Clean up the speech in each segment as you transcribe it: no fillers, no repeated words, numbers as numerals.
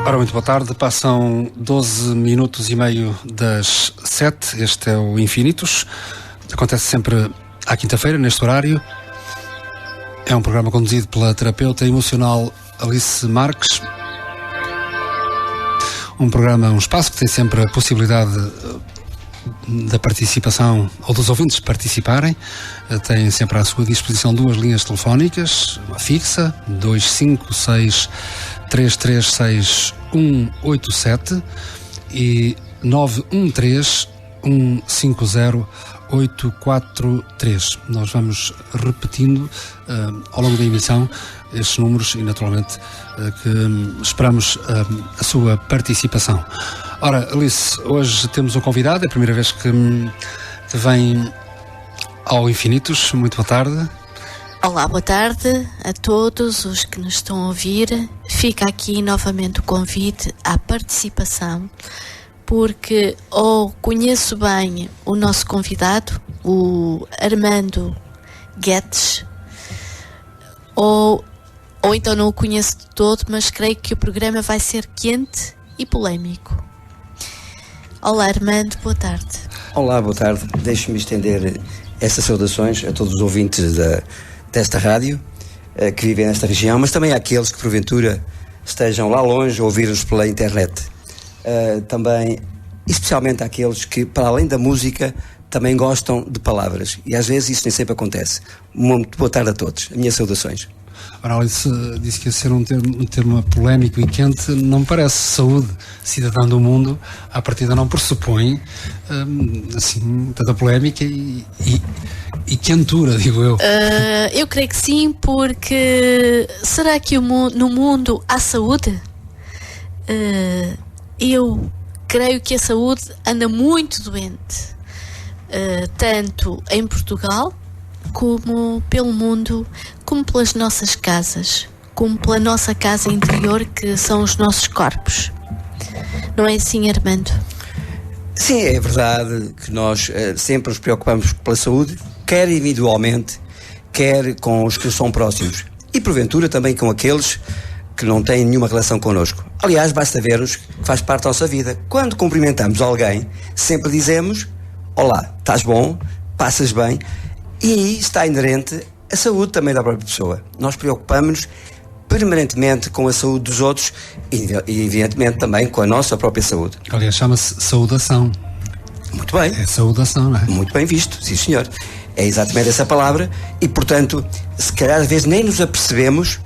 Ora, muito boa tarde. Passam 12 minutos e meio das 7. Este é o Infinitos. Acontece sempre à quinta-feira, neste horário. É um programa conduzido pela terapeuta emocional Alice Marques. Um espaço que tem sempre a possibilidade da participação, ou dos ouvintes participarem. Tem sempre à sua disposição duas linhas telefónicas, uma fixa, 256-336-187 e 913-150-843. Nós vamos repetindo ao longo da emissão estes números e, naturalmente, que esperamos a sua participação. Ora, Alice, hoje temos um convidado, é a primeira vez que vem ao Infinitos. Muito boa tarde. Olá, boa tarde a todos os que nos estão a ouvir. Fica aqui novamente o convite à participação, porque ou conheço bem o nosso convidado, o Armando Guedes, ou então não o conheço de todo, mas creio que o programa vai ser quente e polémico. Olá, Armando, boa tarde. Olá, boa tarde. Deixe-me estender estas saudações a todos os ouvintes desta rádio que vivem nesta região, mas também àqueles que porventura estejam lá longe a ouvir-nos pela internet. Também, especialmente àqueles que, para além da música, também gostam de palavras. E às vezes isso nem sempre acontece. Muito boa tarde a todos. As minhas saudações. Ora, Alice disse que ia ser um termo polémico e quente. Não me parece. Saúde, cidadão do mundo, à partida não pressupõe assim, tanta polémica e quentura, digo eu. Eu creio que sim, porque será que no mundo há saúde? Eu creio que a saúde anda muito doente, tanto em Portugal como pelo mundo, como pelas nossas casas, como pela nossa casa interior, que são os nossos corpos. Não é assim, Armando? Sim, é verdade que nós sempre nos preocupamos pela saúde, quer individualmente, quer com os que são próximos. E porventura também com aqueles que não têm nenhuma relação connosco. Aliás, basta ver-nos que faz parte da nossa vida. Quando cumprimentamos alguém, sempre dizemos: olá, estás bom, passas bem. E aí está inerente a saúde também da própria pessoa. Nós preocupamos-nos permanentemente com a saúde dos outros e, evidentemente, também com a nossa própria saúde. Aliás, chama-se saudação. Muito bem. É saudação, não é? Muito bem visto, sim senhor. É exatamente essa palavra e, portanto, se calhar às vezes nem nos apercebemos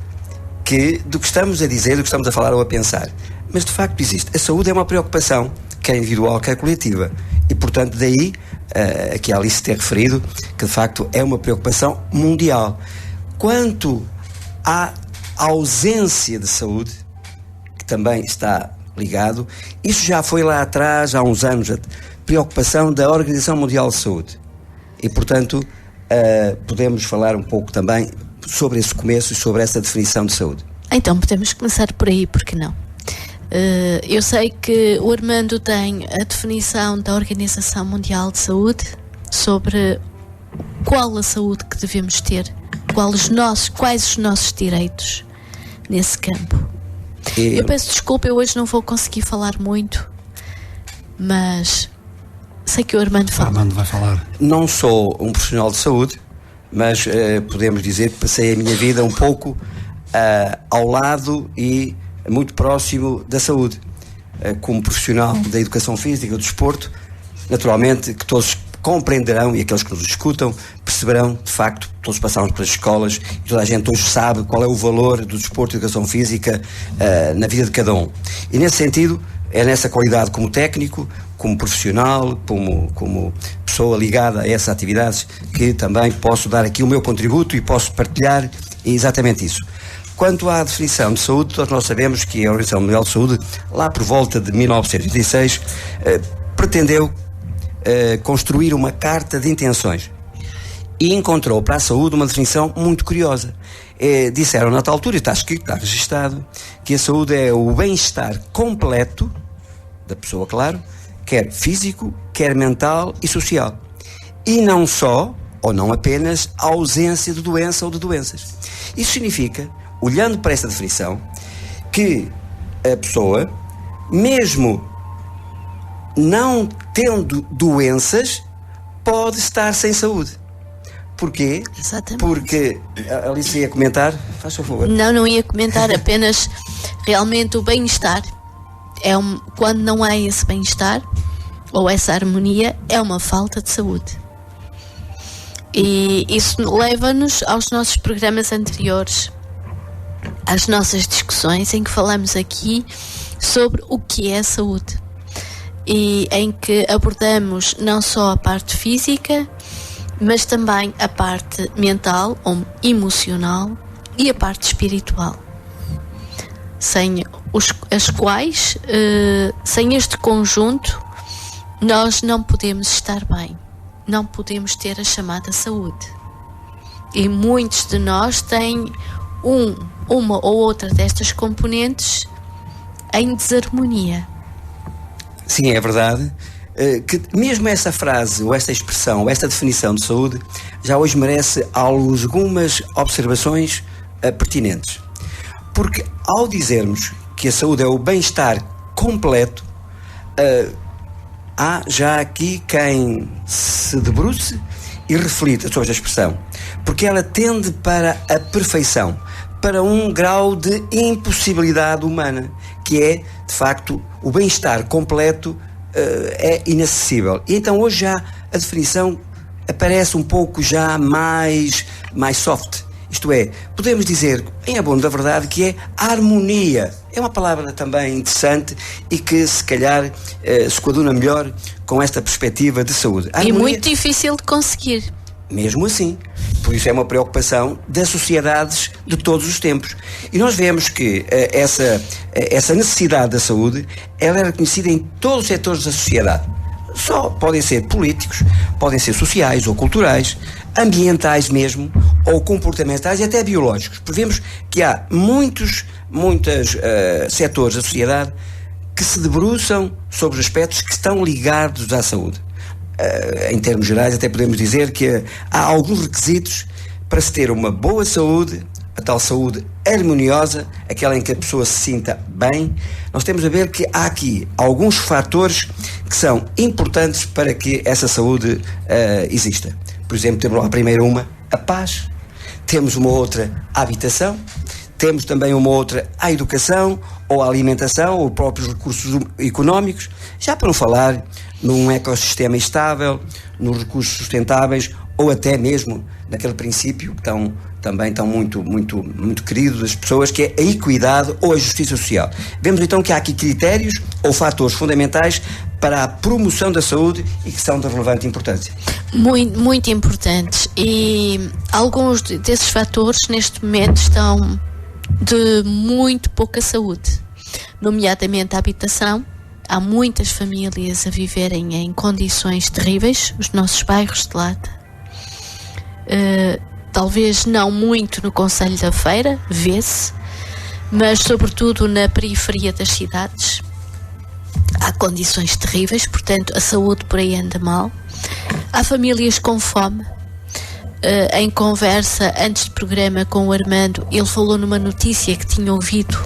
do que estamos a dizer, do que estamos a falar ou a pensar. Mas, de facto, existe. A saúde é uma preocupação, quer individual, quer coletiva. E, portanto, daí, aqui a Alice ter referido, que de facto é uma preocupação mundial. Quanto à ausência de saúde, que também está ligado, isso já foi lá atrás, há uns anos, a preocupação da Organização Mundial de Saúde. E, portanto, podemos falar um pouco também sobre esse começo e sobre essa definição de saúde. Então, podemos começar por aí, por que não? Eu sei que o Armando tem a definição da Organização Mundial de Saúde sobre qual a saúde que devemos ter, quais os nossos direitos nesse campo. Eu peço desculpa, eu hoje não vou conseguir falar muito, mas sei que o Armando fala. O Armando vai falar. Não sou um profissional de saúde, mas podemos dizer que passei a minha vida um pouco ao lado e muito próximo da saúde. Como profissional da educação física, do desporto, naturalmente que todos compreenderão, e aqueles que nos escutam perceberão, de facto, todos passamos pelas escolas e toda a gente hoje sabe qual é o valor do desporto e da educação física na vida de cada um. E nesse sentido, é nessa qualidade como técnico, como profissional, como pessoa ligada a essas atividades, que também posso dar aqui o meu contributo e posso partilhar exatamente isso. Quanto à definição de saúde, todos nós sabemos que a Organização Mundial de Saúde, lá por volta de 1986, pretendeu construir uma carta de intenções e encontrou para a saúde uma definição muito curiosa. Disseram na tal altura, e está escrito, está registado, que a saúde é o bem-estar completo da pessoa, claro, quer físico, quer mental e social. E não só, ou não apenas, a ausência de doença ou de doenças. Isso significa, olhando para esta definição, que a pessoa, mesmo não tendo doenças, pode estar sem saúde. Porquê? Exatamente. Porque, a Alice ia comentar, faz favor. Não ia comentar, apenas realmente o bem-estar, quando não há esse bem-estar, ou essa harmonia, é uma falta de saúde. E isso leva-nos aos nossos programas anteriores, às nossas discussões, em que falamos aqui sobre o que é saúde. E em que abordamos não só a parte física, mas também a parte mental ou emocional e a parte espiritual. Sem este conjunto, nós não podemos estar bem, não podemos ter a chamada saúde. E muitos de nós têm uma ou outra destas componentes em desarmonia. Sim, é verdade. Que mesmo essa frase, ou esta expressão, ou esta definição de saúde, já hoje merece algumas observações pertinentes. Porque ao dizermos que a saúde é o bem-estar completo, há já aqui quem se debruce e reflita sobre esta expressão, porque ela tende para a perfeição, para um grau de impossibilidade humana, que é, de facto, o bem-estar completo é inacessível. E então hoje já a definição aparece um pouco já mais soft. Isto é, podemos dizer, em abono da verdade, que é harmonia. É uma palavra também interessante e que, se calhar, se coaduna melhor com esta perspectiva de saúde. Harmonia, e muito difícil de conseguir. Mesmo assim. Por isso é uma preocupação das sociedades de todos os tempos. E nós vemos que essa necessidade da saúde, ela é reconhecida em todos os setores da sociedade. Só podem ser políticos, podem ser sociais ou culturais, ambientais mesmo, ou comportamentais e até biológicos. Porque vemos que há muitos setores da sociedade que se debruçam sobre aspectos que estão ligados à saúde. Em termos gerais, até podemos dizer que há alguns requisitos para se ter uma boa saúde, a tal saúde harmoniosa, aquela em que a pessoa se sinta bem. Nós temos a ver que há aqui alguns fatores que são importantes para que essa saúde exista. Por exemplo, temos lá primeiro a paz, temos uma outra, a habitação, temos também uma outra, a educação, ou a alimentação, ou próprios recursos económicos, já para não falar num ecossistema estável, nos recursos sustentáveis, ou até mesmo naquele princípio que também estão muito querido das pessoas, que é a equidade ou a justiça social. Vemos então que há aqui critérios ou fatores fundamentais para a promoção da saúde e que são de relevante importância. Muito importantes. E alguns desses fatores neste momento estão de muito pouca saúde, nomeadamente a habitação. Há muitas famílias a viverem em condições terríveis, os nossos bairros de lata. Talvez não muito no Concelho da Feira, vê-se, mas sobretudo na periferia das cidades. Há condições terríveis, portanto a saúde por aí anda mal. Há famílias com fome. Em conversa antes do programa com o Armando, ele falou numa notícia que tinha ouvido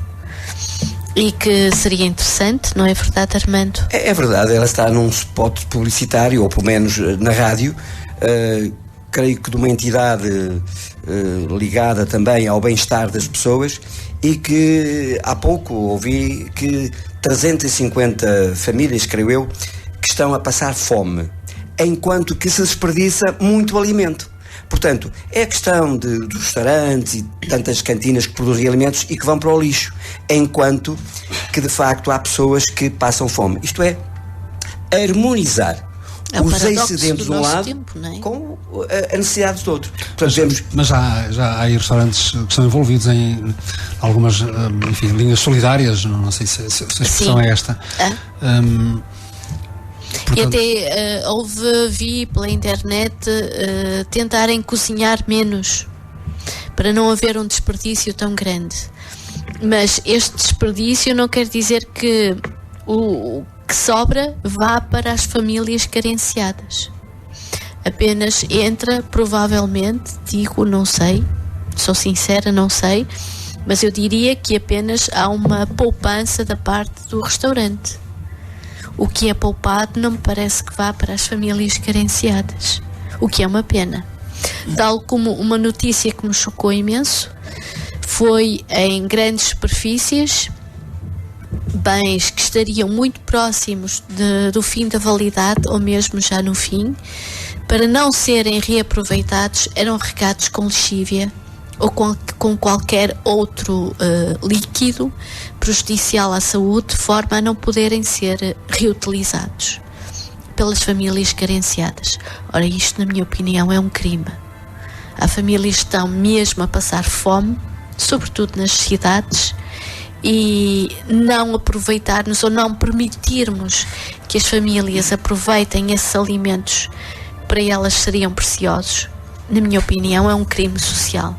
e que seria interessante, não é verdade, Armando? É verdade, ela está num spot publicitário, ou pelo menos na rádio, creio que de uma entidade ligada também ao bem-estar das pessoas, e que há pouco ouvi que 350 famílias, creio eu, que estão a passar fome, enquanto que se desperdiça muito alimento. Portanto, é a questão dos restaurantes e tantas cantinas que produzem alimentos e que vão para o lixo, enquanto que de facto há pessoas que passam fome. Isto é, harmonizar os excedentes de um lado tempo, é? Com a necessidade do outro. Portanto, mas já há aí restaurantes que estão envolvidos em algumas linhas solidárias, não sei se a expressão é esta. Portanto... E até vi pela internet tentarem cozinhar menos para não haver um desperdício tão grande. Mas este desperdício não quer dizer que o que sobra vá para as famílias carenciadas. Apenas entra, provavelmente, digo, não sei, sou sincera, não sei, Mas eu diria que apenas há uma poupança da parte do restaurante. O que é poupado não me parece que vá para as famílias carenciadas, o que é uma pena. Tal como uma notícia que me chocou imenso foi em grandes superfícies, bens que estariam muito próximos do fim da validade ou mesmo já no fim, para não serem reaproveitados, eram regados com lexívia ou com qualquer outro líquido prejudicial à saúde, de forma a não poderem ser reutilizados pelas famílias carenciadas. Ora, isto, na minha opinião, é um crime. Há famílias que estão mesmo a passar fome, sobretudo nas cidades, e não aproveitarmos ou não permitirmos que as famílias aproveitem esses alimentos, para elas seriam preciosos, na minha opinião, é um crime social.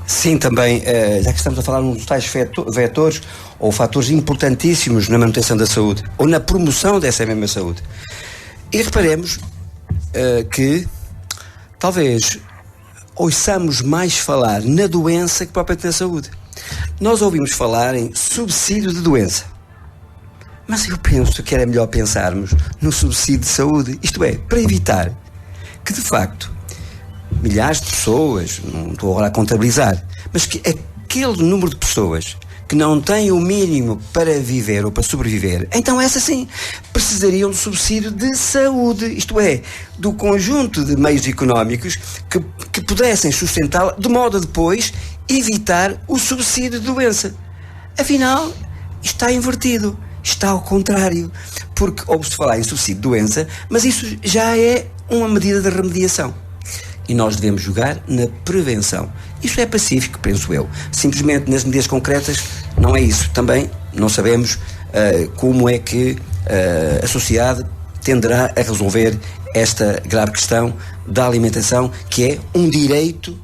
Sim, também, já que estamos a falar nos tais vetores ou fatores importantíssimos na manutenção da saúde ou na promoção dessa mesma saúde. E reparemos que talvez ouçamos mais falar na doença que propriamente na saúde. Nós ouvimos falar em subsídio de doença, mas eu penso que era melhor pensarmos no subsídio de saúde, isto é, para evitar que de facto milhares de pessoas, não estou agora a contabilizar, mas que aquele número de pessoas que não têm o mínimo para viver ou para sobreviver, então essas sim precisariam de subsídio de saúde, isto é, do conjunto de meios económicos que pudessem sustentá-la, de modo a depois evitar o subsídio de doença. Afinal, está invertido, está ao contrário, porque ouve-se falar em subsídio de doença, mas isso já é uma medida de remediação. E nós devemos jogar na prevenção. Isto é pacífico, penso eu. Simplesmente nas medidas concretas não é isso. Também não sabemos como é que a sociedade tenderá a resolver esta grave questão da alimentação, que é um direito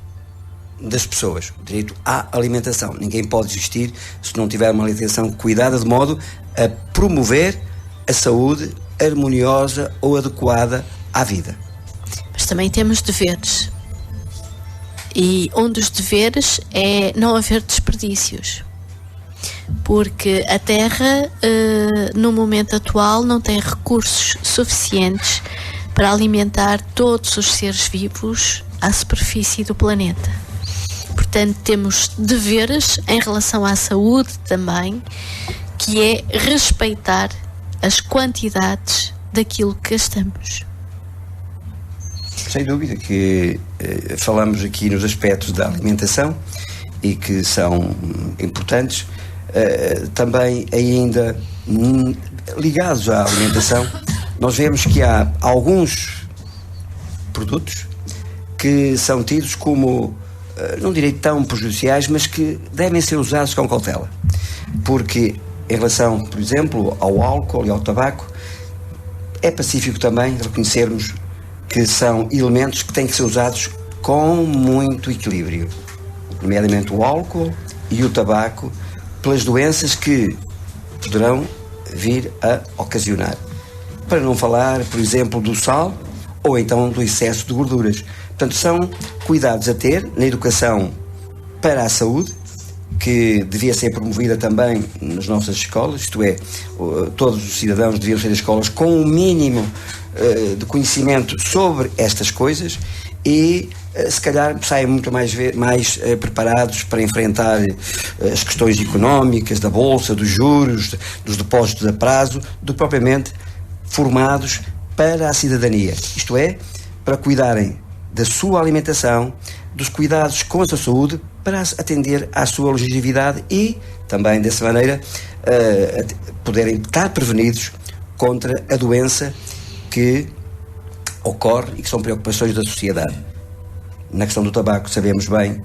das pessoas, o direito à alimentação. Ninguém pode existir se não tiver uma alimentação cuidada, de modo a promover a saúde harmoniosa ou adequada à vida. Mas também temos deveres, e um dos deveres é não haver desperdícios, porque a Terra no momento atual não tem recursos suficientes para alimentar todos os seres vivos à superfície do planeta. Portanto, temos deveres em relação à saúde também, que é respeitar as quantidades daquilo que gastamos. Sem dúvida que falamos aqui nos aspectos da alimentação e que são importantes, também ainda ligados à alimentação, nós vemos que há alguns produtos que são tidos como, não direi tão prejudiciais, mas que devem ser usados com cautela. Porque em relação, por exemplo, ao álcool e ao tabaco, é pacífico também reconhecermos que são elementos que têm que ser usados com muito equilíbrio, nomeadamente o álcool e o tabaco, pelas doenças que poderão vir a ocasionar. Para não falar, por exemplo, do sal ou então do excesso de gorduras. Portanto, são cuidados a ter na educação para a saúde, que devia ser promovida também nas nossas escolas, isto é, todos os cidadãos deviam ser escolas com o mínimo de conhecimento sobre estas coisas e se calhar saem muito mais preparados para enfrentar as questões económicas, da bolsa, dos juros, dos depósitos a prazo, do que propriamente formados para a cidadania, isto é, para cuidarem da sua alimentação, dos cuidados com a sua saúde, para atender à sua longevidade e também dessa maneira poderem estar prevenidos contra a doença que ocorre e que são preocupações da sociedade. Na questão do tabaco sabemos bem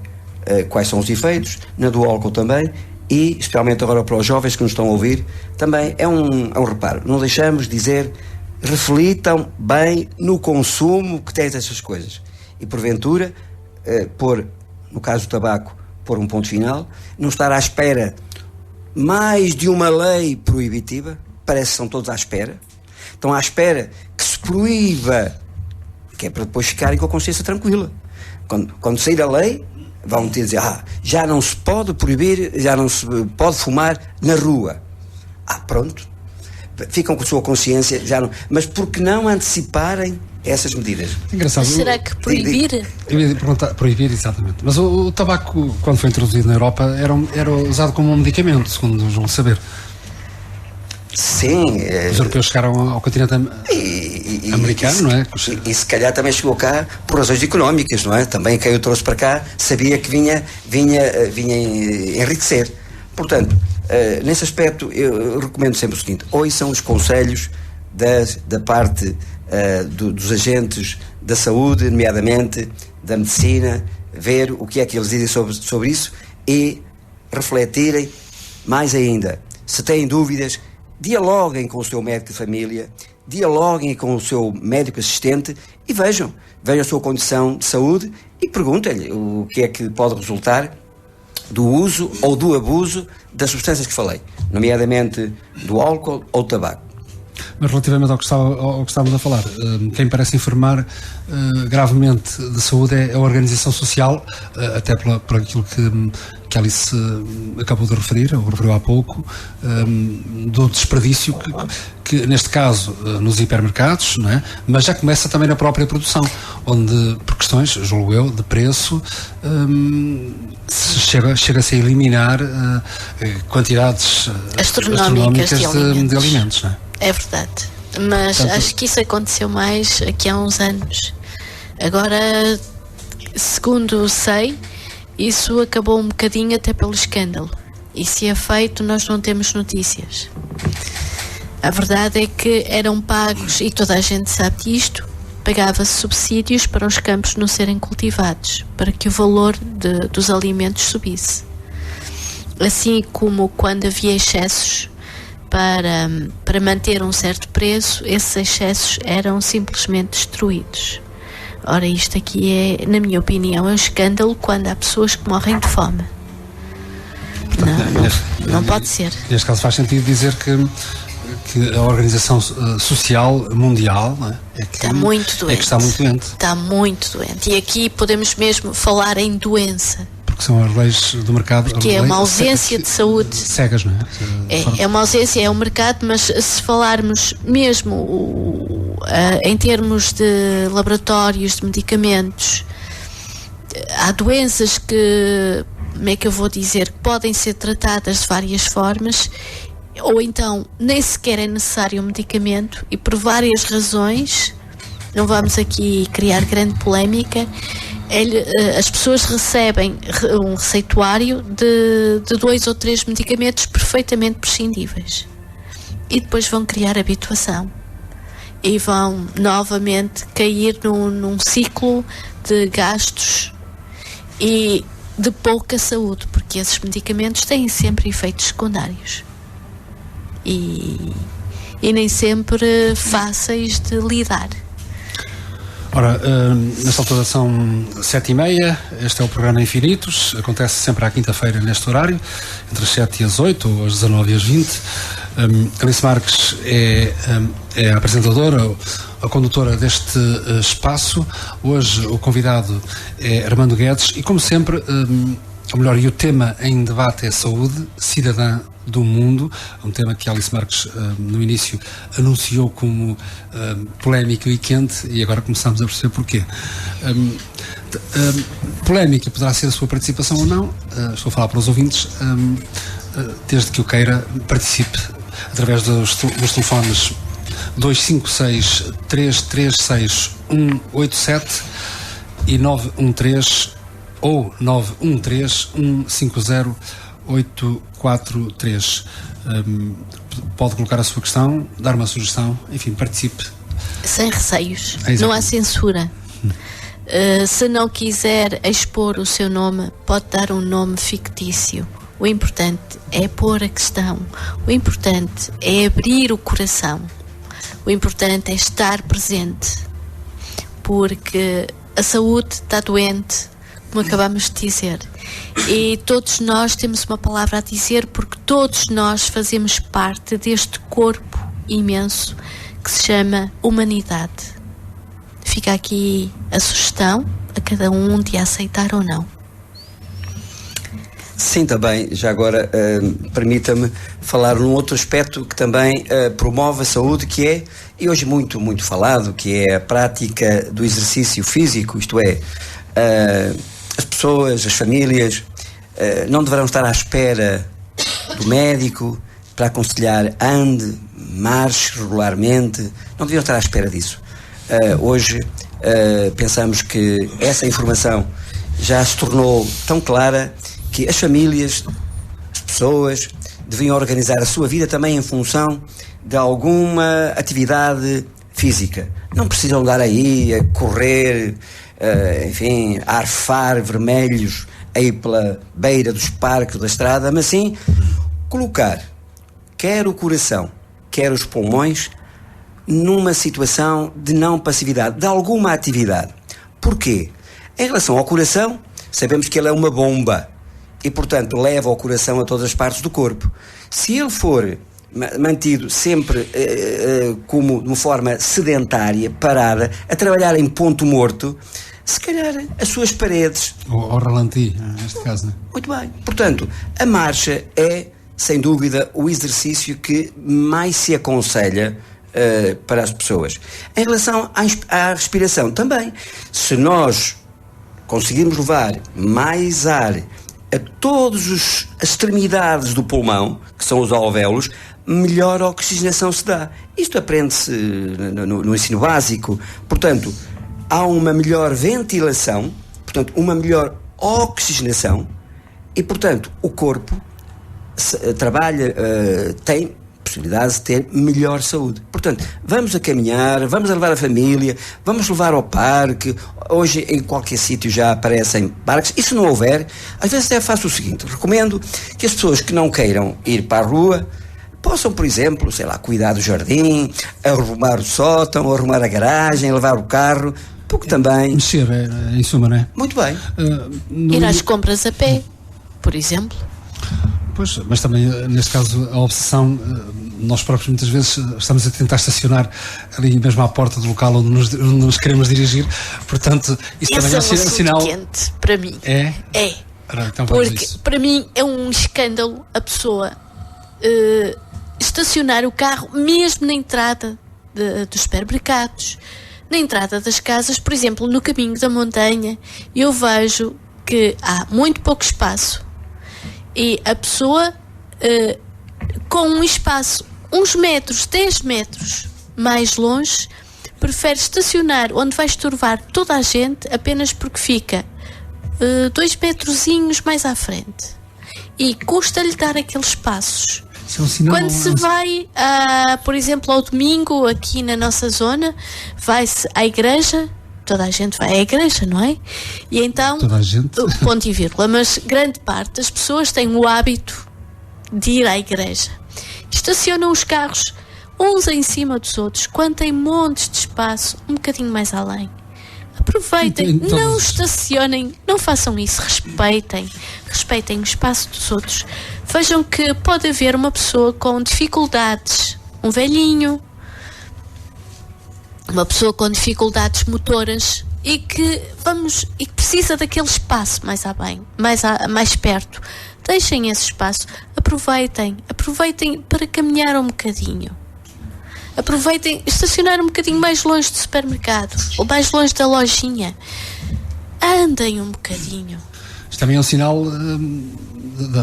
quais são os efeitos, na do álcool também, e especialmente agora para os jovens que nos estão a ouvir, também é um reparo. Não deixamos de dizer, reflitam bem no consumo que têm dessas coisas. E porventura, no caso do tabaco, pôr um ponto final, não estar à espera mais de uma lei proibitiva, parece que são todos à espera, estão à espera que se proíba, que é para depois ficarem com a consciência tranquila. Quando sair a lei, vão ter a dizer, já não se pode proibir, já não se pode fumar na rua. Pronto. Ficam com a sua consciência, já não. Mas por que não anteciparem essas medidas? Engraçado. Será que proibir? Eu ia perguntar, proibir, exatamente. Mas o tabaco, quando foi introduzido na Europa, era usado como um medicamento, segundo nos vão saber. Sim. Os europeus chegaram ao continente americano, não é? E se calhar também chegou cá por razões económicas, não é? Também quem o trouxe para cá sabia que vinha enriquecer. Portanto, nesse aspecto, eu recomendo sempre o seguinte: ouçam os conselhos da parte dos agentes da saúde, nomeadamente da medicina, ver o que é que eles dizem sobre isso e refletirem mais ainda. Se têm dúvidas, dialoguem com o seu médico de família, dialoguem com o seu médico assistente e vejam a sua condição de saúde e perguntem-lhe o que é que pode resultar do uso ou do abuso das substâncias que falei, nomeadamente do álcool ou do tabaco. Mas relativamente ao que estávamos a falar, quem parece enfermar gravemente de saúde é a organização social, até por aquilo que Alice acabou de referir, ou referiu há pouco, do desperdício que neste caso nos hipermercados, não é? Mas já começa também na própria produção, onde por questões, julgo eu, de preço, chega-se a eliminar quantidades astronómicas de alimentos, não é? É verdade, mas acho que isso aconteceu mais aqui há uns anos. Agora, segundo sei, isso acabou um bocadinho até pelo escândalo. E se é feito, nós não temos notícias. A verdade é que eram pagos, e toda a gente sabe disto, pagava-se subsídios para os campos não serem cultivados, para que o valor dos alimentos subisse. Assim como quando havia excessos para manter um certo preço, esses excessos eram simplesmente destruídos. Ora, isto aqui é, na minha opinião, é um escândalo quando há pessoas que morrem de fome. Não pode ser. Neste caso faz sentido dizer que a Organização Social Mundial está muito doente. Está muito doente. E aqui podemos mesmo falar em doença. Porque são as leis do mercado. Porque é uma ausência de saúde. Cegas, não é? É uma ausência, é o mercado, mas se falarmos mesmo em termos de laboratórios, de medicamentos, há doenças que, como é que eu vou dizer, que podem ser tratadas de várias formas, ou então nem sequer é necessário um medicamento, e por várias razões, não vamos aqui criar grande polémica, as pessoas recebem um receituário de 2 ou 3 medicamentos perfeitamente prescindíveis e depois vão criar habituação e vão novamente cair num ciclo de gastos e de pouca saúde, porque esses medicamentos têm sempre efeitos secundários e nem sempre fáceis de lidar. Ora, nesta altura são 7h30, este é o programa Infinitos, acontece sempre à quinta-feira neste horário, entre as 7 e as 8 ou às 19 e as 20. Alice Marques é a apresentadora, a condutora deste espaço. Hoje o convidado é Armando Guedes e, como sempre, ou melhor, e o tema em debate é saúde cidadã do mundo, um tema que Alice Marques no início anunciou como polémico e quente, e agora começamos a perceber porquê. Polémica poderá ser a sua participação ou não, estou a falar para os ouvintes, desde que o queira, participe através dos telefones 256 336 187 e 913 ou 913 150 843. Pode colocar a sua questão, dar uma sugestão, enfim, participe. Sem receios, não há censura. Se não quiser expor o seu nome, pode dar um nome fictício. O importante é pôr a questão, o importante é abrir o coração, o importante é estar presente, porque a saúde está doente, como acabamos de dizer, e todos nós temos uma palavra a dizer, porque todos nós fazemos parte deste corpo imenso que se chama humanidade. Fica aqui a sugestão a cada um de aceitar ou não. Sim, também, já agora permita-me falar num outro aspecto que também promove a saúde, que é, e hoje muito, muito falado, que é a prática do exercício físico, isto é, as pessoas, as famílias, não deverão estar à espera do médico para aconselhar ande, marche regularmente, não deviam estar à espera disso. Hoje pensamos que essa informação já se tornou tão clara que as famílias, as pessoas, deviam organizar a sua vida também em função de alguma atividade física. Não precisam andar aí a correr, enfim, a arfar vermelhos aí pela beira dos parques da estrada, mas sim colocar quer o coração, quer os pulmões numa situação de não passividade, de alguma atividade. Porquê? Em relação ao coração, sabemos que ele é uma bomba e, portanto, leva o coração a todas as partes do corpo. Se ele for mantido sempre como de uma forma sedentária, parada, a trabalhar em ponto morto, se calhar as suas paredes... Ou ralenti, neste caso, não é? Muito bem. Portanto, a marcha é, sem dúvida, o exercício que mais se aconselha para as pessoas. Em relação à respiração, também. Se nós conseguirmos levar mais ar a todas as extremidades do pulmão, que são os alvéolos, melhor oxigenação se dá. Isto aprende-se no ensino básico. Portanto, há uma melhor ventilação, portanto, uma melhor oxigenação e, portanto, o corpo trabalha, tem possibilidade de ter melhor saúde. Portanto, vamos a caminhar, vamos a levar a família, vamos levar ao parque. Hoje em qualquer sítio já aparecem parques, e se não houver, às vezes até faço o seguinte: recomendo que as pessoas que não queiram ir para a rua possam, por exemplo, sei lá, cuidar do jardim, arrumar o sótão, arrumar a garagem, levar o carro, porque também... Mexer, em suma, não é? Muito bem. Ir às compras a pé, por exemplo. Pois, mas também, neste caso, a obsessão, nós próprios muitas vezes estamos a tentar estacionar ali mesmo à porta do local onde nos queremos dirigir, portanto, isso esse também é um sinal... quente, para mim. É? É. Ora, então vamos porque, isso. para mim, é um escândalo a pessoa estacionar o carro mesmo na entrada dos supermercados, na entrada das casas. Por exemplo, no caminho da montanha, eu vejo que há muito pouco espaço e a pessoa com um espaço uns metros, 10 metros mais longe, prefere estacionar onde vai estorvar toda a gente apenas porque fica 2 metrozinhos mais à frente e custa-lhe dar aqueles passos. É um sinal, quando se vai, por exemplo, ao domingo aqui na nossa zona, vai-se à igreja. Toda a gente vai à igreja, não é? E então, toda a gente. Ponto e vírgula, mas grande parte das pessoas tem o hábito de ir à igreja. Estacionam os carros uns em cima dos outros, quando tem montes de espaço um bocadinho mais além. Aproveitem, não estacionem, não façam isso, respeitem o espaço dos outros. Vejam que pode haver uma pessoa com dificuldades, um velhinho, uma pessoa com dificuldades motoras e que precisa daquele espaço mais perto. Deixem esse espaço, aproveitem para caminhar um bocadinho. Aproveitem estacionar um bocadinho mais longe do supermercado ou mais longe da lojinha. Andem um bocadinho. Isto também é um sinal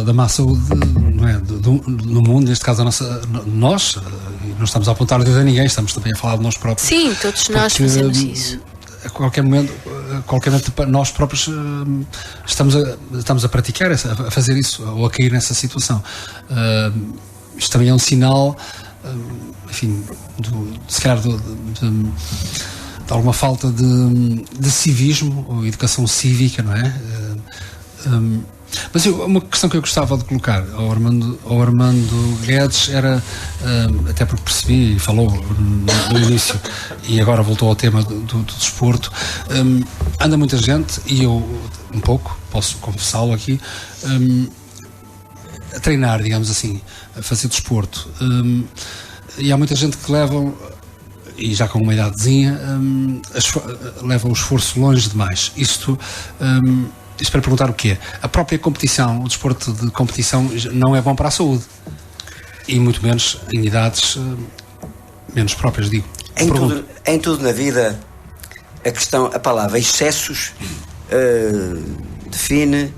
da má saúde, não é? No mundo, neste caso nós não estamos a apontar o dedo a ninguém, estamos também a falar de nós próprios. Sim, todos nós fazemos isso. A qualquer momento nós próprios estamos a praticar, a fazer isso, ou a cair nessa situação. Isto também é um sinal, enfim, se calhar de alguma falta de civismo ou educação cívica, não é? Mas uma questão que eu gostava de colocar ao Armando Guedes era, até porque percebi e falou no início e agora voltou ao tema do desporto, anda muita gente, e eu um pouco, posso confessá-lo aqui, a treinar, digamos assim, a fazer desporto, e há muita gente que levam, e já com uma idadezinha, leva o esforço longe demais. Isto Isto para perguntar o quê? A própria competição, o desporto de competição não é bom para a saúde. E muito menos em idades menos próprias, digo. Em tudo na vida, a palavra excessos define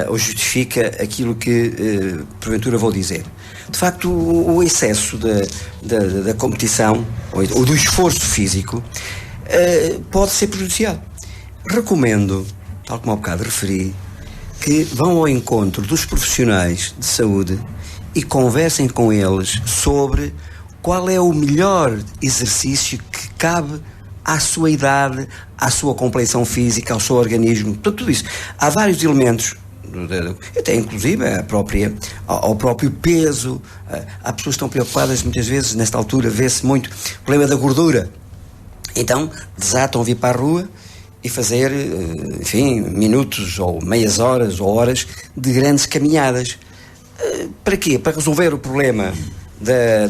ou justifica aquilo que porventura vou dizer. De facto, o excesso da competição ou do esforço físico pode ser prejudicial. Recomendo, tal como há bocado referi, que vão ao encontro dos profissionais de saúde e conversem com eles sobre qual é o melhor exercício que cabe à sua idade, à sua complexão física, ao seu organismo, tudo isso. Há vários elementos, até inclusive ao próprio peso. Há pessoas que estão preocupadas, muitas vezes, nesta altura, vê-se muito o problema da gordura. Então, desatam vir para a rua e fazer, enfim, minutos ou meias horas ou horas de grandes caminhadas. Para quê? Para resolver o problema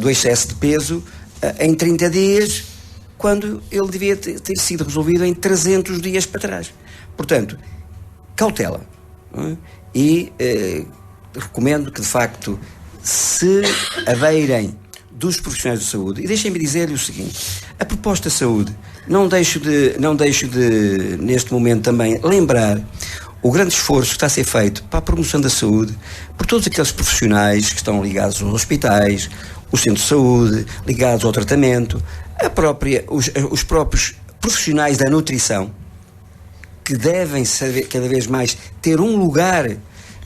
do excesso de peso em 30 dias, quando ele devia ter sido resolvido em 300 dias para trás. Portanto, cautela. E recomendo que, de facto, se adeirem dos profissionais de saúde, e deixem-me dizer-lhe o seguinte: a proposta de saúde, não deixo de neste momento também lembrar o grande esforço que está a ser feito para a promoção da saúde por todos aqueles profissionais que estão ligados aos hospitais, os centros de saúde, ligados ao tratamento, os próprios profissionais da nutrição, que devem saber, cada vez mais, ter um lugar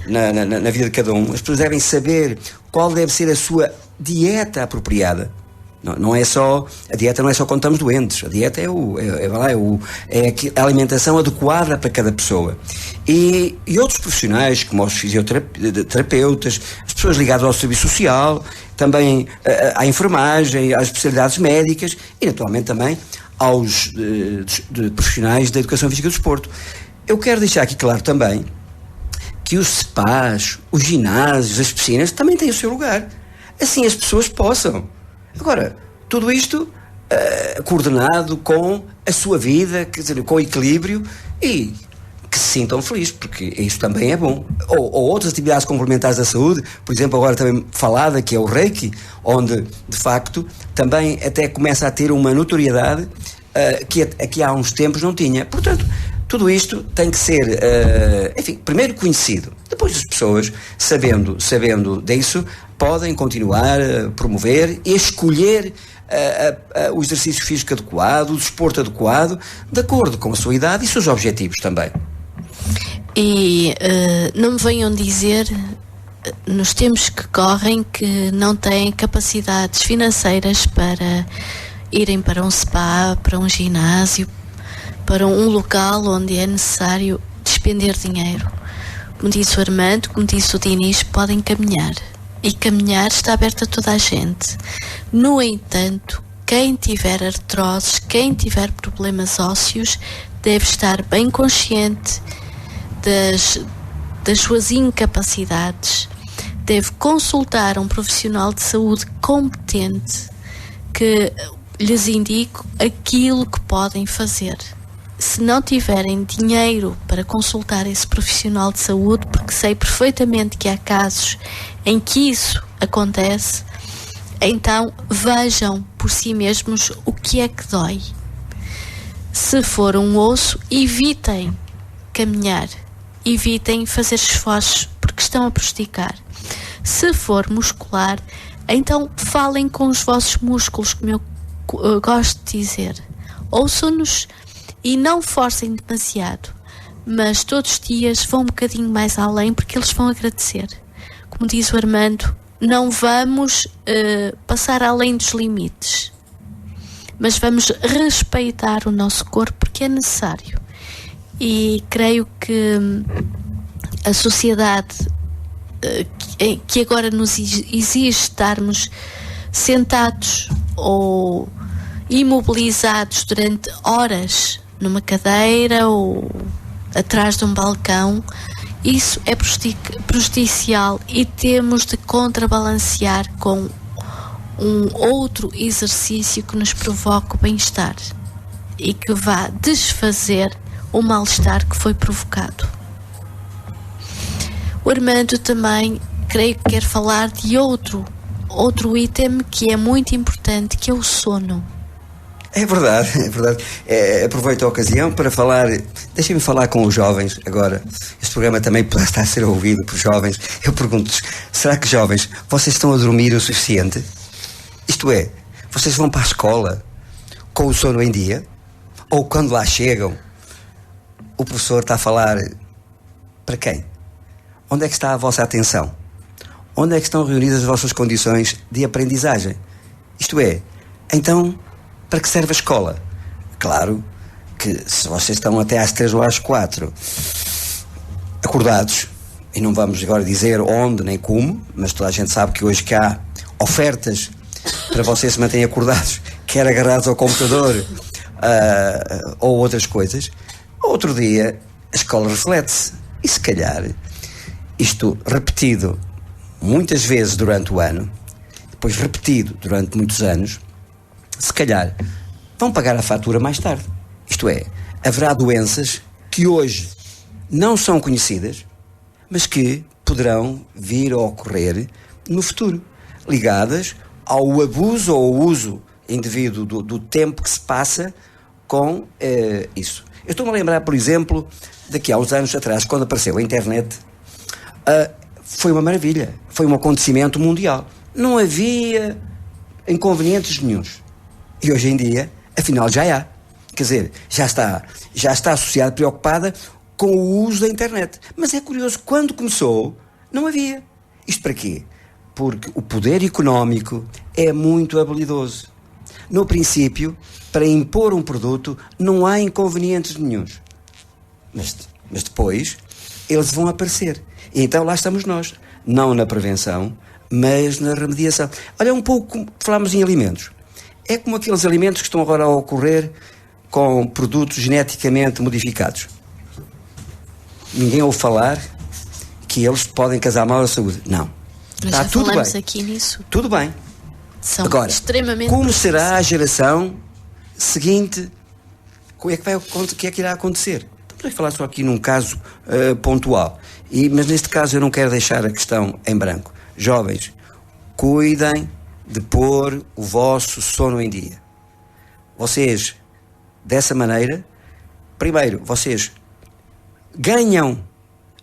na vida de cada um. As pessoas devem saber qual deve ser a sua dieta apropriada. Não é só, a dieta não é só quando estamos doentes. A dieta é a alimentação adequada para cada pessoa. E outros profissionais, como os fisioterapeutas, as pessoas ligadas ao serviço social, também à enfermagem, às especialidades médicas e, naturalmente, também aos profissionais da educação física e do desporto. Eu quero deixar aqui claro também que os spas, os ginásios, as piscinas também têm o seu lugar. Assim as pessoas possam. Agora, tudo isto coordenado com a sua vida, quer dizer, com equilíbrio, e que se sintam felizes, porque isso também é bom. Ou outras atividades complementares da saúde, por exemplo, agora também falada, que é o Reiki, onde, de facto, também até começa a ter uma notoriedade que há uns tempos não tinha. Portanto, tudo isto tem que ser, enfim, primeiro conhecido. Depois as pessoas, sabendo disso, podem continuar a promover e a escolher o exercício físico adequado, o desporto adequado, de acordo com a sua idade e seus objetivos também. E não me venham dizer, nos tempos que correm, que não têm capacidades financeiras para irem para um spa, para um ginásio, para um local onde é necessário despender dinheiro. Como disse o Armando, como disse o Dinis, podem caminhar. E caminhar está aberto a toda a gente. No entanto, quem tiver artroses, quem tiver problemas ósseos, deve estar bem consciente das suas incapacidades. Deve consultar um profissional de saúde competente que lhes indique aquilo que podem fazer. Se não tiverem dinheiro para consultar esse profissional de saúde, porque sei perfeitamente que há casos em que isso acontece, então vejam por si mesmos o que é que dói. Se for um osso, evitem caminhar, evitem fazer esforços, porque estão a prejudicar. Se for muscular, então falem com os vossos músculos, como eu gosto de dizer. Ouçam-nos e não forcem demasiado, mas todos os dias vão um bocadinho mais além, porque eles vão agradecer. Como diz o Armando, não vamos passar além dos limites, mas vamos respeitar o nosso corpo, porque é necessário. E creio que a sociedade que agora nos exige estarmos sentados ou imobilizados durante horas numa cadeira ou atrás de um balcão, isso é prejudicial e temos de contrabalancear com um outro exercício que nos provoque o bem-estar e que vá desfazer o mal-estar que foi provocado. O Armando também, creio que quer falar de outro item que é muito importante, que é o sono. É verdade, é verdade. Aproveito a ocasião para falar, deixem-me falar com os jovens agora. Este programa também pode estar a ser ouvido por jovens. Eu pergunto-lhes, será que jovens, vocês estão a dormir o suficiente? Isto é, vocês vão para a escola com o sono em dia? Ou quando lá chegam, o professor está a falar para quem? Onde é que está a vossa atenção? Onde é que estão reunidas as vossas condições de aprendizagem? Isto é, então, para que serve a escola? Claro que se vocês estão até às 3 ou às 4 acordados, e não vamos agora dizer onde nem como, mas toda a gente sabe que hoje que há ofertas para vocês se manterem acordados, quer agarrados ao computador ou outras coisas, outro dia a escola reflete-se. E se calhar, isto repetido muitas vezes durante o ano, depois repetido durante muitos anos, se calhar vão pagar a fatura mais tarde. Isto é, haverá doenças que hoje não são conhecidas, mas que poderão vir a ocorrer no futuro, ligadas ao abuso ou ao uso indevido do tempo que se passa com isso. Eu estou-me a lembrar, por exemplo, daqui a uns anos atrás, quando apareceu a internet, foi uma maravilha, foi um acontecimento mundial. Não havia inconvenientes nenhuns. E hoje em dia, afinal, já há. Quer dizer, já está associada, preocupada com o uso da internet. Mas é curioso, quando começou, não havia. Isto para quê? Porque o poder económico é muito habilidoso. No princípio, para impor um produto, não há inconvenientes nenhuns. Mas depois, eles vão aparecer. E então lá estamos nós. Não na prevenção, mas na remediação. Olha, um pouco, falámos em alimentos. É como aqueles alimentos que estão agora a ocorrer com produtos geneticamente modificados. Ninguém ouve falar que eles podem causar mal à saúde. Não. Mas está já tudo falamos bem. aqui nisso. Tudo bem. São agora, extremamente como será a geração seguinte? O que é que irá acontecer? Estamos a falar só aqui num caso pontual. Mas neste caso eu não quero deixar a questão em branco. Jovens, cuidem de pôr o vosso sono em dia. Vocês, dessa maneira, primeiro, vocês ganham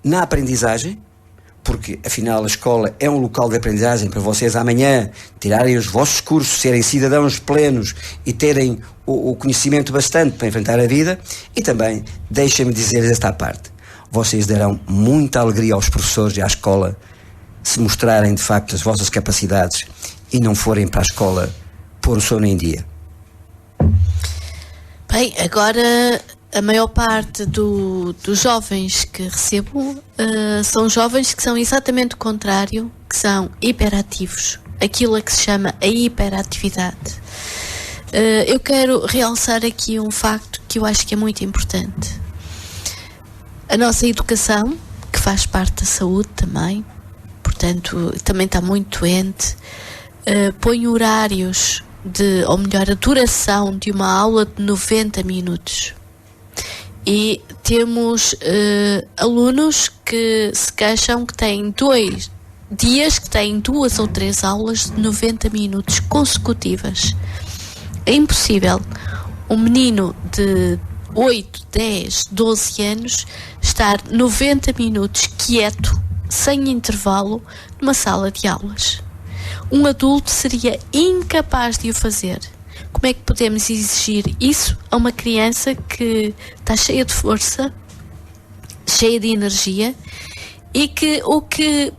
na aprendizagem, porque afinal a escola é um local de aprendizagem para vocês amanhã tirarem os vossos cursos, serem cidadãos plenos e terem o conhecimento bastante para enfrentar a vida. E também, deixem-me dizer esta parte, vocês darão muita alegria aos professores e à escola se mostrarem de facto as vossas capacidades e não forem para a escola pôr o sono em dia. Bem, agora a maior parte dos jovens que recebo são jovens que são exatamente o contrário, que são hiperativos, aquilo a que se chama a hiperatividade. Eu quero realçar aqui um facto que eu acho que é muito importante. A nossa educação, que faz parte da saúde também, portanto, também está muito doente, põe horários ou melhor, a duração de uma aula de 90 minutos. E temos alunos que se queixam que têm 2 dias que têm 2 ou 3 aulas de 90 minutos consecutivas. É impossível um menino de 8, 10, 12 anos estar 90 minutos quieto, sem intervalo, numa sala de aulas. Um adulto seria incapaz de o fazer. Como é que podemos exigir isso a uma criança que está cheia de força, cheia de energia e que o que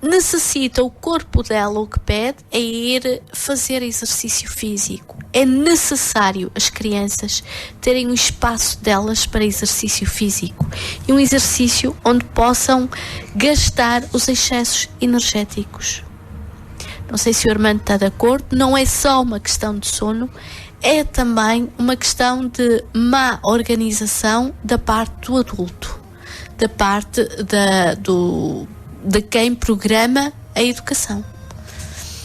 necessita, o corpo dela, o que pede é ir fazer exercício físico. É necessário as crianças terem um espaço delas para exercício físico e um exercício onde possam gastar os excessos energéticos. Não sei se o Armando está de acordo, não é só uma questão de sono, é também uma questão de má organização da parte do adulto, da parte de quem programa a educação.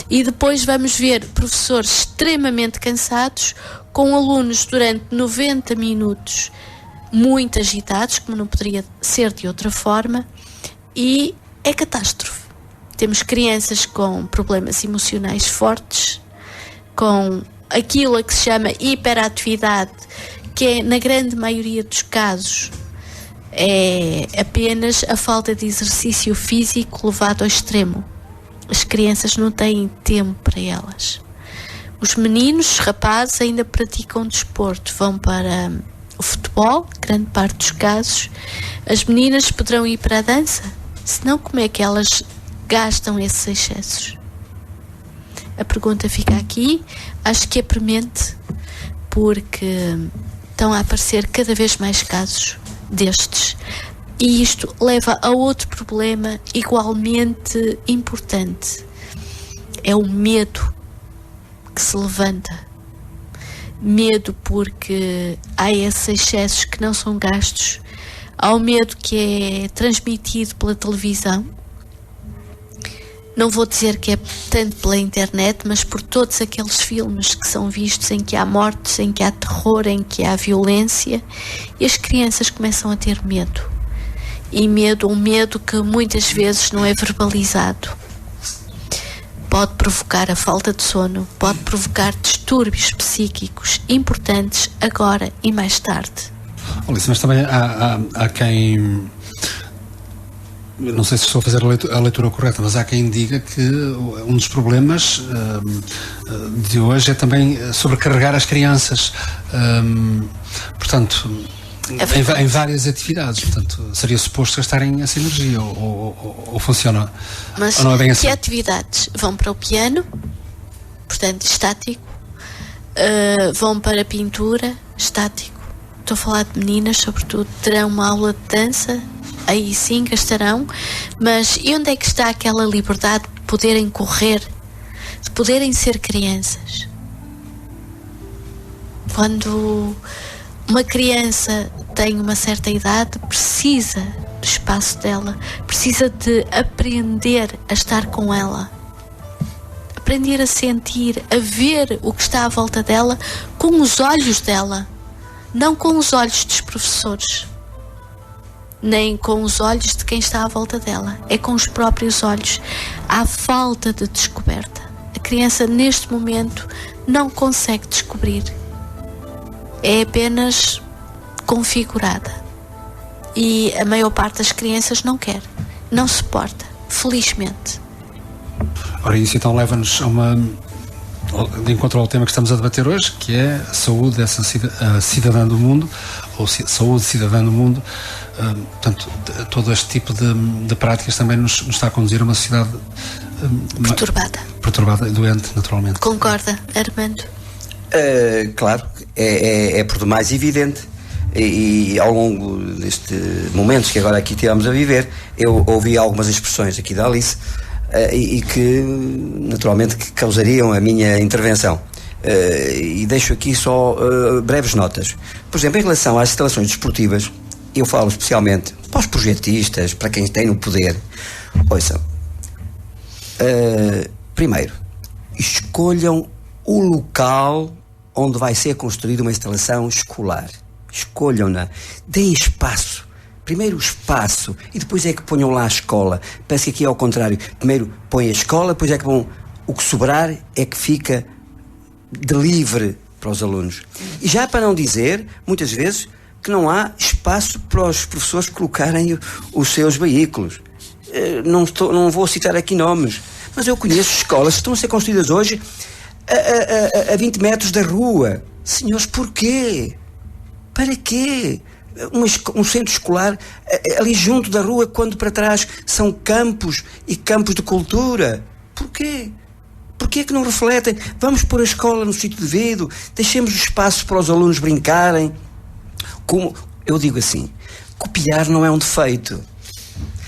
E depois vamos ver professores extremamente cansados, com alunos durante 90 minutos muito agitados, como não poderia ser de outra forma, e é catástrofe. Temos crianças com problemas emocionais fortes, com aquilo a que se chama hiperatividade, que é, na grande maioria dos casos, é apenas a falta de exercício físico levado ao extremo. As crianças não têm tempo para elas. Os meninos, os rapazes, ainda praticam desporto, vão para o futebol, grande parte dos casos. As meninas poderão ir para a dança, senão como é que elas gastam esses excessos? A pergunta fica aqui, acho que é premente, porque estão a aparecer cada vez mais casos destes, e isto leva a outro problema igualmente importante, é o medo que se levanta. Medo porque há esses excessos que não são gastos, há o medo que é transmitido pela televisão, não vou dizer que é tanto pela internet, mas por todos aqueles filmes que são vistos em que há mortes, em que há terror, em que há violência, e as crianças começam a ter medo. E um medo que muitas vezes não é verbalizado. Pode provocar a falta de sono, pode provocar distúrbios psíquicos importantes agora e mais tarde. Alice, mas também há quem... Não sei se estou a fazer a leitura correta, mas há quem diga que um dos problemas de hoje é também sobrecarregar as crianças, portanto, em várias atividades. Portanto, seria suposto gastarem essa energia, ou funciona? Mas ou não é bem assim? Que atividades? Vão para o piano, portanto, estático, vão para a pintura, estático. Estou a falar de meninas, sobretudo, terão uma aula de dança, aí sim gastarão, mas e onde é que está aquela liberdade de poderem correr, de poderem ser crianças? Quando uma criança tem uma certa idade, precisa do espaço dela, precisa de aprender a estar com ela, aprender a sentir, a ver o que está à volta dela com os olhos dela, não com os olhos dos professores, nem com os olhos de quem está à volta dela, é com os próprios olhos. Há falta de descoberta. A criança neste momento não consegue descobrir, é apenas configurada, e a maior parte das crianças não quer, não suporta, felizmente. Ora, isso então leva-nos de encontro ao tema que estamos a debater hoje, que é a saúde dessa cidadã do mundo, ou saúde cidadã do mundo. Portanto, todo este tipo de práticas também nos está a conduzir a uma sociedade perturbada e doente, naturalmente. Concorda, Armando? Claro, é por demais evidente, e ao longo destes momentos que agora aqui tivemos a viver, eu ouvi algumas expressões aqui da Alice, e que naturalmente que causariam a minha intervenção, e deixo aqui só breves notas. Por exemplo, em relação às instalações desportivas, eu falo especialmente para os projetistas, para quem tem no poder. Ouçam, primeiro, escolham o local onde vai ser construída uma instalação escolar. Escolham-na, deem espaço. Primeiro o espaço e depois é que ponham lá a escola. Parece que aqui é ao contrário. Primeiro põem a escola, depois é que vão... O que sobrar é que fica de livre para os alunos. E já para não dizer, muitas vezes, que não há espaço para os professores colocarem os seus veículos. Não vou citar aqui nomes, mas eu conheço escolas que estão a ser construídas hoje a 20 metros da rua. Senhores, porquê? Para quê? Um centro escolar ali junto da rua, quando para trás são campos e campos de cultura. Porquê? Porquê que não refletem? Vamos pôr a escola no sítio devido, deixemos o espaço para os alunos brincarem. Como eu digo assim, copiar não é um defeito.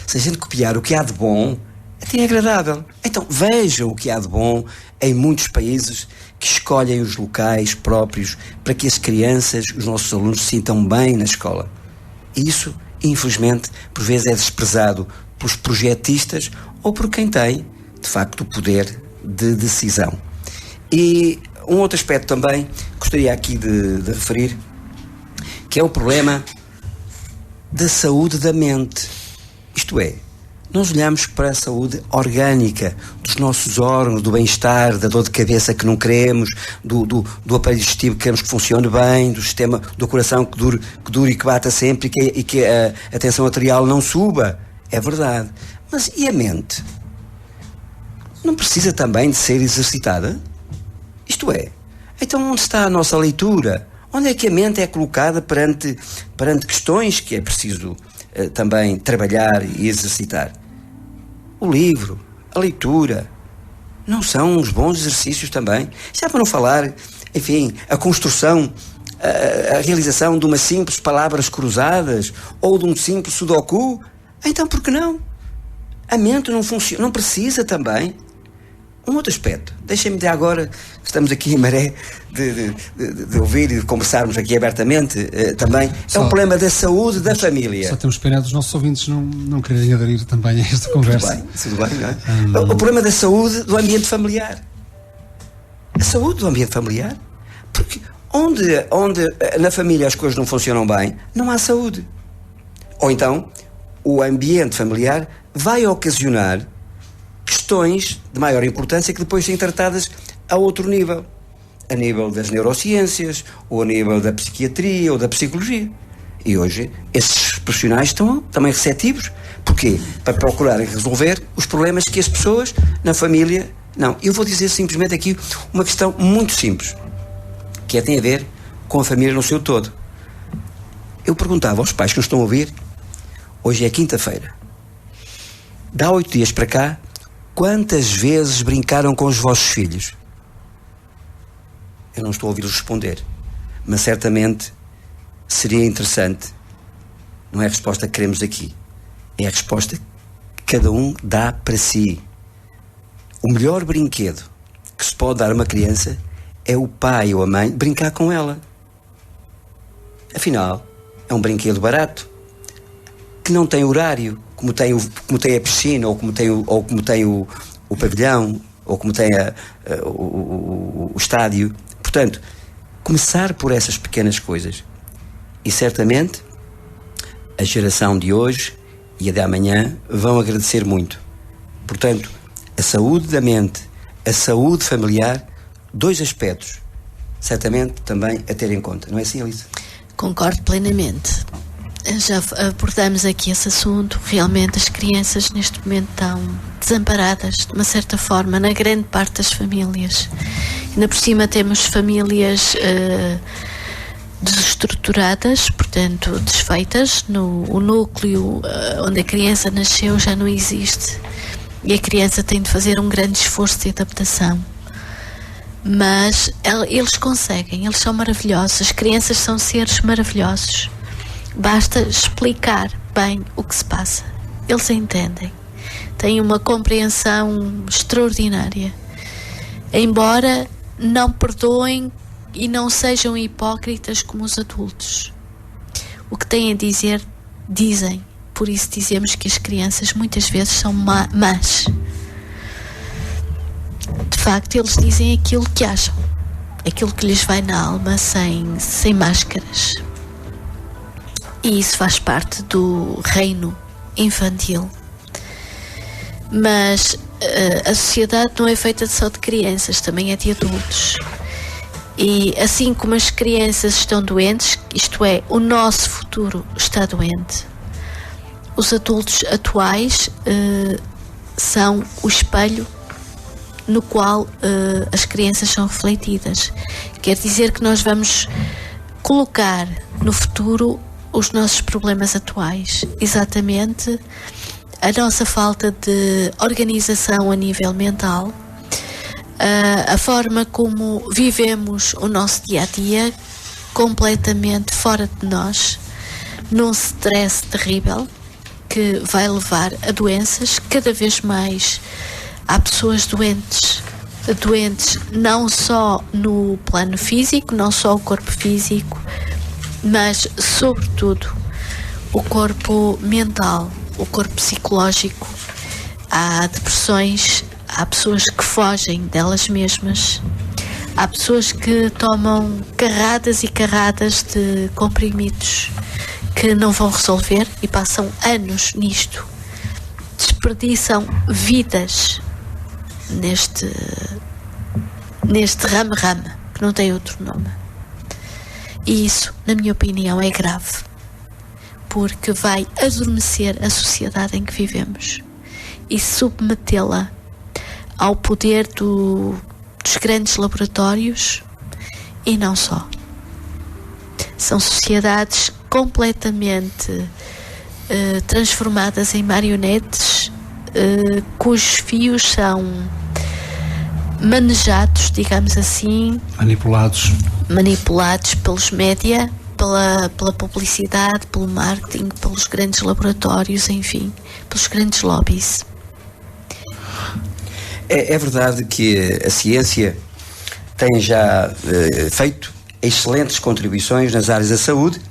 Se a gente copiar o que há de bom, até é agradável. Então vejam o que há de bom em muitos países que escolhem os locais próprios para que as crianças, os nossos alunos, se sintam bem na escola. E isso, infelizmente, por vezes é desprezado pelos projetistas ou por quem tem, de facto, o poder de decisão. E um outro aspecto também gostaria aqui de referir, que é o problema da saúde da mente. Isto é, nós olhamos para a saúde orgânica dos nossos órgãos, do bem-estar, da dor de cabeça que não queremos, do aparelho digestivo que queremos que funcione bem, do sistema do coração que dure e que bata sempre e que a tensão arterial não suba. É verdade. Mas e a mente? Não precisa também de ser exercitada? Isto é, então onde está a nossa leitura? Onde é que a mente é colocada perante questões que é preciso também trabalhar e exercitar? O livro, a leitura, não são uns bons exercícios também? Já para não falar, enfim, a construção, a realização de umas simples palavras cruzadas ou de um simples sudoku? Então por que não? A mente não funciona, não precisa também. Um outro aspecto, deixem-me de agora, que estamos aqui em maré de ouvir e de conversarmos aqui abertamente, também, é um problema da saúde da família. Só temos pena dos nossos ouvintes não quererem aderir também a esta conversa. Tudo bem, não é? O problema da saúde do ambiente familiar. A saúde do ambiente familiar. Porque onde na família as coisas não funcionam bem, não há saúde. Ou então, o ambiente familiar vai ocasionar questões de maior importância que depois são tratadas a outro nível. A nível das neurociências, ou a nível da psiquiatria, ou da psicologia. E hoje, esses profissionais estão também receptivos. Porquê? Para procurarem resolver os problemas que as pessoas na família... Não, eu vou dizer simplesmente aqui uma questão muito simples, que tem a ver com a família no seu todo. Eu perguntava aos pais que nos estão a ouvir, hoje é quinta-feira, dá 8 dias para cá, quantas vezes brincaram com os vossos filhos? Eu não estou a ouvir-los responder, mas certamente seria interessante. Não é a resposta que queremos aqui, é a resposta que cada um dá para si. O melhor brinquedo que se pode dar a uma criança é o pai ou a mãe brincar com ela. Afinal, é um brinquedo barato, que não tem horário, como tem a piscina, ou como tem o pavilhão, ou como tem o estádio. Portanto, começar por essas pequenas coisas. E certamente a geração de hoje e a de amanhã vão agradecer muito. Portanto, a saúde da mente, a saúde familiar, 2 aspectos, certamente também a ter em conta. Não é assim, Elisa? Concordo plenamente. Já abordamos aqui esse assunto. Realmente as crianças neste momento estão desamparadas, de uma certa forma, na grande parte das famílias. Ainda por cima temos famílias desestruturadas, portanto desfeitas. O núcleo onde a criança nasceu já não existe e a criança tem de fazer um grande esforço de adaptação. Mas eles conseguem, eles são maravilhosos. As crianças são seres maravilhosos. Basta explicar bem o que se passa. Eles entendem. Têm uma compreensão extraordinária. Embora não perdoem e não sejam hipócritas como os adultos. O que têm a dizer, dizem. Por isso dizemos que as crianças muitas vezes são más. De facto, eles dizem aquilo que acham. Aquilo que lhes vai na alma sem máscaras. E isso faz parte do reino infantil. Mas a sociedade não é feita só de crianças, também é de adultos. E assim como as crianças estão doentes, isto é, o nosso futuro está doente, os adultos atuais são o espelho no qual as crianças são refletidas. Quer dizer que nós vamos colocar no futuro os nossos problemas atuais, exatamente a nossa falta de organização a nível mental, a forma como vivemos o nosso dia-a-dia completamente fora de nós, num stress terrível que vai levar a doenças. Cada vez mais há pessoas doentes não só no plano físico, não só o corpo físico, mas sobretudo o corpo mental, o corpo psicológico. Há depressões, há pessoas que fogem delas mesmas, há pessoas que tomam carradas e carradas de comprimidos que não vão resolver e passam anos nisto, desperdiçam vidas neste rama-rama, que não tem outro nome. E isso, na minha opinião, é grave, porque vai adormecer a sociedade em que vivemos e submetê-la ao poder dos grandes laboratórios, e não só. São sociedades completamente transformadas em marionetes, cujos fios são manejados, digamos assim, manipulados pelos média, pela publicidade, pelo marketing, pelos grandes laboratórios, enfim, pelos grandes lobbies. É verdade que a ciência tem já feito excelentes contribuições nas áreas da saúde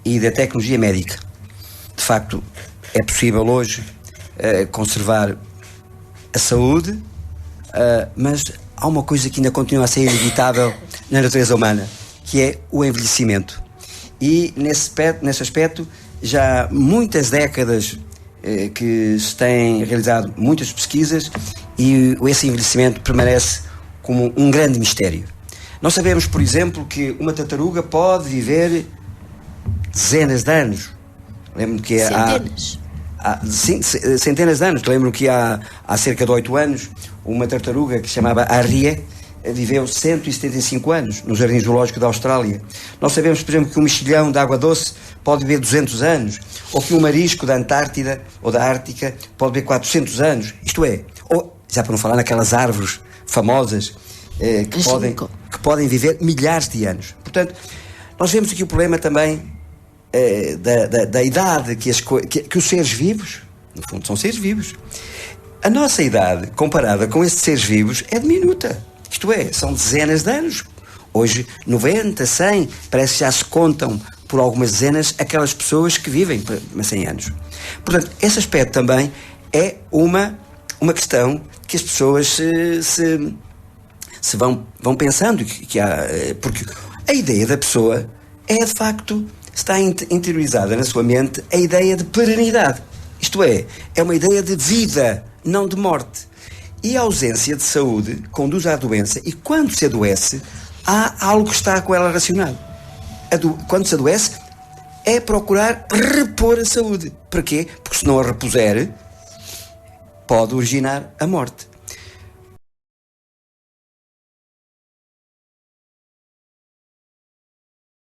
e da tecnologia médica. De facto, é possível hoje conservar a saúde, mas há uma coisa que ainda continua a ser inevitável na natureza humana, que é o envelhecimento. E nesse aspecto, já há muitas décadas que se têm realizado muitas pesquisas e esse envelhecimento permanece como um grande mistério. Nós sabemos, por exemplo, que uma tartaruga pode viver dezenas de anos. Lembro-me que centenas de anos. Lembro-me que há cerca de 8 anos uma tartaruga que se chamava Arrie viveu 175 anos no Jardim Zoológico da Austrália. Nós sabemos, por exemplo, que um mexilhão de água doce pode viver 200 anos, ou que um marisco da Antártida ou da Ártica pode viver 400 anos. Isto é, ou, já para não falar naquelas árvores famosas que podem viver milhares de anos. Portanto, nós vemos aqui o problema também da idade que os seres vivos, no fundo são seres vivos. A nossa idade, comparada com estes seres vivos, é diminuta. Isto é, são dezenas de anos. Hoje, 90, 100, parece que já se contam por algumas dezenas aquelas pessoas que vivem por 100 anos. Portanto, esse aspecto também é uma questão que as pessoas se vão pensando que há, porque a ideia da pessoa é, de facto, está interiorizada na sua mente a ideia de perenidade. Isto é uma ideia de vida, não de morte. E a ausência de saúde conduz à doença, e quando se adoece, há algo que está com ela relacionado. Quando se adoece, é procurar repor a saúde. Para quê? Porque se não a repuser, pode originar a morte.